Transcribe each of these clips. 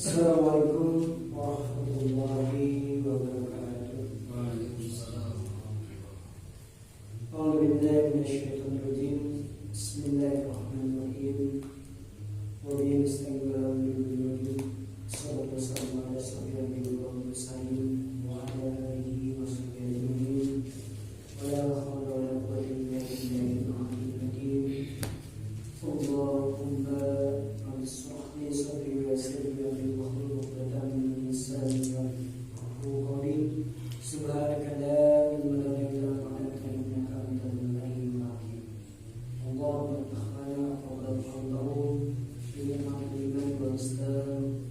Assalamualaikum warahmatullahi wabarakatuh. Waalaikumsalam. A'udzubillahi minasyaitonirrajim. Bismillahirrahmanirrahim. Wa bihi nasta'inu ala umuri din. Salatu wassalamu ala sayyidil mursalin wa ala alihi wa sahbihi ajma'in. Wa la hawla wa la quwwata illa billahil aliyyil azim. Allahumma shrah li sadri wa yassir li amri wahlul 'uqdatam min lisani yafqahu qawli. Subhanaka la ilma lana illa ma 'allamtana innaka antal alimul hakim. Allahumma ighfirlana wa warhamna bi ni'matil iman wal islam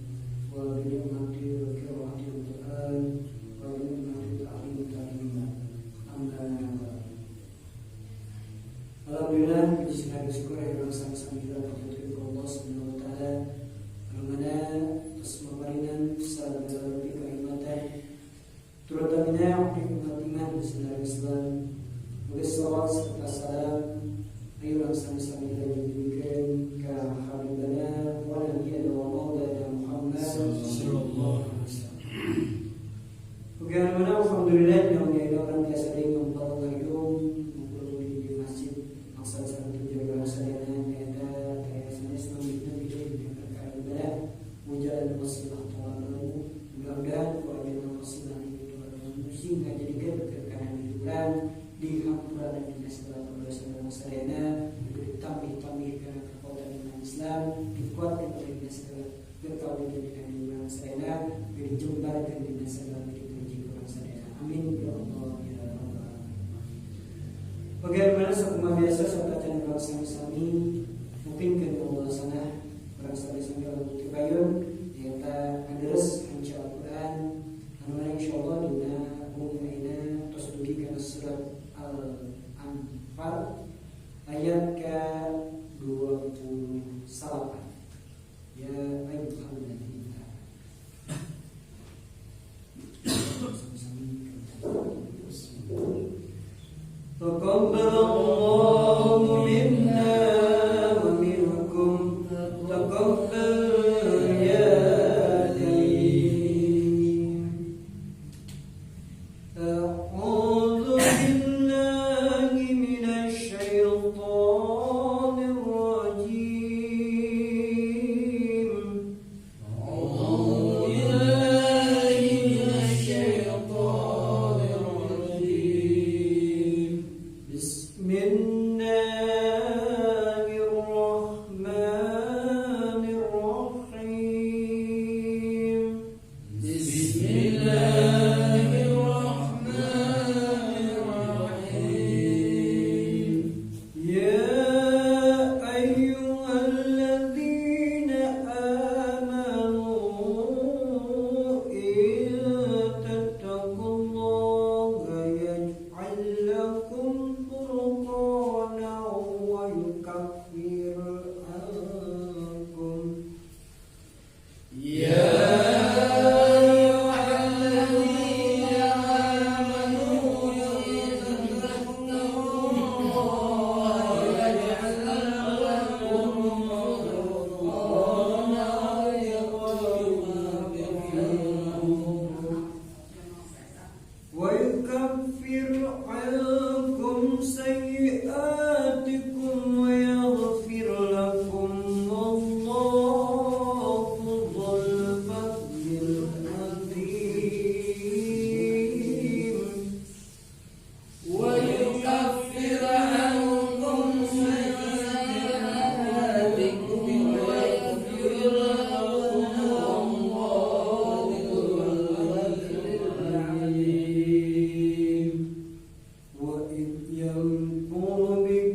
wa bi ni'matil qira'atil Qur'an wa bi ni'matil ta'lim. Amma ba'd. Alhamdulillah, puji syukur yang sama-sama kita panjatkan Allah Subhanahu wa taala. Mana atas pemberian salam dari kenikmatan terutama nikmat iman Islam Islam. Bersalawat serta salam ayolah sama-sama kita diberikan ke habibana wa nabiyana wa maulana Muhammad sallallahu alaihi wasallam. Bagaimana alhamdulillah yang orang biasa dengan Allah itu di masjid maksud satu jaga sadana ada kayak Islam itu mujalan wasilah tawalu. Mudah-mudahan kewajiban wasilah itu sehingga jadikan keberkahan hidupan di hampura dan di segala perbuatan sarana diberi tambih-tambih karena kekuatan iman Islam dikuatkan oleh segala berkawin dengan iman sarana beri jembarkan dengan segala dipuji Quran sarana. Amin ya Allah ya Rabbal. Bagaimana semua biasa serta channel sami-sami mungkin ke Allah sana sampai Allah tibayun kita andres anca Al-Quran anu insyaallah dina mu'minina terus dugi kana surat Al-Anfal ayat ke 28 ya ayyuhalladzina taqabbalallahu minna wa minkum taqabbal يمكر بك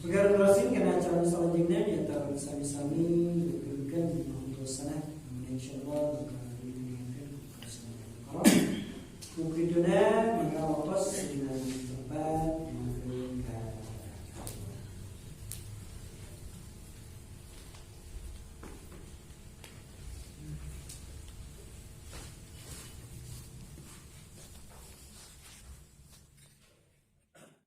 Perkara terusing kena acara selanjutnya di antara sami-sami diberikan untuk sana, insyaallah mungkin